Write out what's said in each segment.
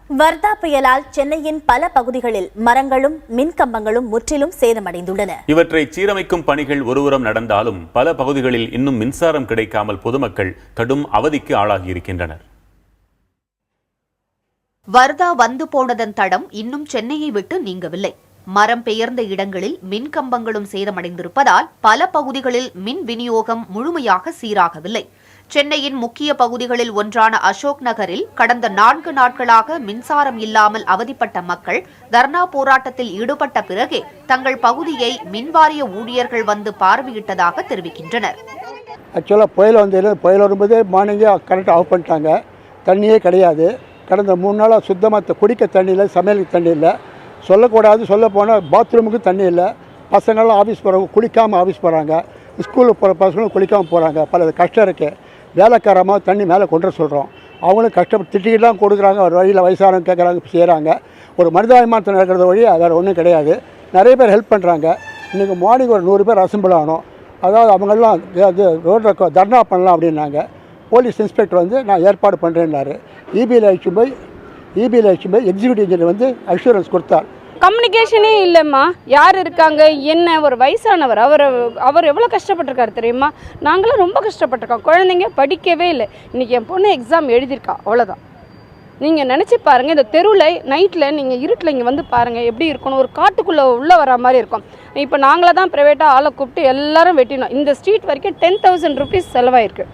வர்தா புயலால் சென்னையின் பல பகுதிகளில் மரங்களும் மின்கம்பங்களும் முற்றிலும் சேதமடைந்துள்ளன. இவற்றை சீரமைக்கும் பணிகள் ஒருபுறம் நடந்தாலும் பல பகுதிகளில் இன்னும் மின்சாரம் கிடைக்காமல் பொதுமக்கள் கடும் அவதிக்கு ஆளாகியிருக்கின்றனர். வர்தா வந்து போனதன் தடம் இன்னும் சென்னையை விட்டு நீங்கவில்லை. மரம் பெயர்ந்த இடங்களில் மின்கம்பங்களும் சேதமடைந்திருப்பதால் பல பகுதிகளில் மின் விநியோகம் முழுமையாக சீராகவில்லை. சென்னையின் முக்கிய பகுதிகளில் ஒன்றான அசோக் நகரில் கடந்த 4 நாட்களாக மின்சாரம் இல்லாமல் அவதிப்பட்ட மக்கள் தர்ணா போராட்டத்தில் ஈடுபட்ட பிறகே தங்கள் பகுதியை மின்வாரிய ஊழியர்கள் வந்து பார்வையிட்டதாக தெரிவிக்கின்றனர். ஆக்சுவலாக புயல் வரும்போதே மார்னிங்கே கரண்ட் ஆஃப் பண்ணிட்டாங்க. தண்ணியே கிடையாது. கடந்த 3 நாளாக சுத்தமாக குடிக்க தண்ணி இல்லை, சமையலுக்கு தண்ணி இல்லை. சொல்லக்கூடாது, சொல்ல போனால் பாத்ரூமுக்கு தண்ணி இல்லை. பசங்களாம் ஆஃபீஸ் போகிறாங்க, குளிக்காமல் ஆஃபீஸ் போகிறாங்க. ஸ்கூலுக்கு போகிற பசங்களும் குளிக்காமல் போகிறாங்க. பல கஷ்டம் இருக்குது. வேலைக்காரமாக தண்ணி மேலே கொண்டு சொல்கிறோம். அவங்களும் கஷ்டப்பட்டு திட்டிக்கிட்டு கொடுக்குறாங்க. ஒரு வழியில் வயசானவங்க கேட்குறாங்க, செய்கிறாங்க. ஒரு மனிதாபிமானத்தை நடக்கிறது வழி வேறு ஒன்றும் கிடையாது. நிறைய பேர் ஹெல்ப் பண்ணுறாங்க. இன்றைக்கி மார்னிங் ஒரு 100 பேர் அசம்பிள் ஆனோம். அதாவது அவங்கெல்லாம் ரோட்டில் தர்ணா பண்ணலாம் அப்படின்னாங்க. போலீஸ் இன்ஸ்பெக்டர் வந்து நான் ஏற்பாடு பண்ணுறேன்னாரு. இபியில் அழைச்சி போய் எக்ஸிக்யூட்டிவ் இன்ஜினியர் வந்து அஷூரன்ஸ் கொடுத்தார். கம்யூனிகேஷனே இல்லைம்மா. யார் இருக்காங்க என்ன? ஒரு வயசானவர், அவர் எவ்வளோ கஷ்டப்பட்டிருக்காரு தெரியுமா? நாங்களும் ரொம்ப கஷ்டப்பட்டிருக்கோம். குழந்தைங்க படிக்கவே இல்லை. இன்றைக்கி என் பொண்ணு எக்ஸாம் எழுதியிருக்கா, அவ்வளோதான். நீங்கள் நினச்சி பாருங்கள், இந்த தெருவில் நைட்டில் நீங்கள் இருட்டில் இங்கே வந்து பாருங்கள் எப்படி இருக்கணும். ஒரு காட்டுக்குள்ளே உள்ளே வர மாதிரி இருக்கும். இப்போ நாங்கள தான் ப்ரைவேட்டாக ஆளை கூப்பிட்டு எல்லாரும் வெட்டினோம். இந்த ஸ்ட்ரீட் வரைக்கும் 10,000 rupees செலவாயிருக்கு.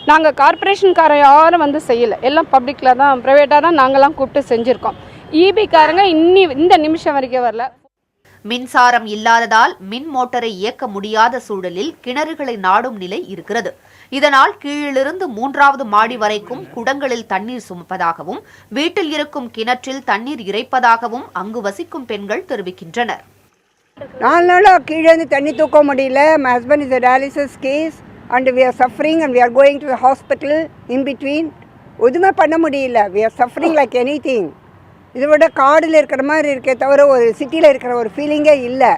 நாங்கள் கார்பரேஷன்காரன் யாரும் வந்து செய்யலை. எல்லாம் பப்ளிக்கில் தான், ப்ரைவேட்டாக தான் நாங்களாம் கூப்பிட்டு செஞ்சுருக்கோம். ஈபிக்காரங்க இந்த நிமிஷம் வரைக்கும் வரல. மின்சாரம் இல்லாததால் மின் மோட்டரை இயக்க முடியாத சூழலில் கிணறுகளை நாடும் நிலை இருக்கிறது. இதனால் கீழிலிருந்து 3வது மாடி வரைக்கும் குடங்களில் தண்ணீர் சுமப்பதாகவும் வீட்டில் இருக்கும் கிணற்றில் தண்ணீர் இறைப்பதாகவும் அங்கு வசிக்கும் பெண்கள் தெரிவிக்கின்றனர். 4 நாளா கீழே இருந்து தண்ணி தூக்க முடியல. My husband is a dialysis case and we are suffering and we are going to the hospital in between. எதுவுமே பண்ண முடியல. We are suffering like anything. இதை விட காடில் இருக்கிற மாதிரி இருக்கே தவிர ஒரு சிட்டியில் இருக்கிற ஒரு ஃபீலிங்கே இல்லை.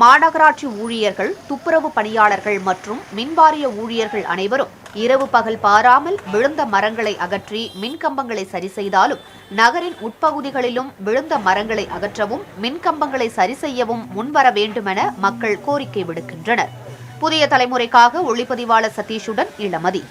மாநகராட்சி ஊழியர்கள், துப்புரவு பணியாளர்கள் மற்றும் மின்வாரிய ஊழியர்கள் அனைவரும் இரவு பகல் பாராமல் விழுந்த மரங்களை அகற்றி மின்கம்பங்களை சரி செய்தாலும் நகரின் உட்பகுதிகளிலும் விழுந்த மரங்களை அகற்றவும் மின்கம்பங்களை சரி செய்யவும் முன்வர வேண்டுமென மக்கள் கோரிக்கை விடுக்கின்றனர். புதிய தலைமுறைக்காக ஒளிப்பதிவாளர் சதீஷுடன் இளமதி.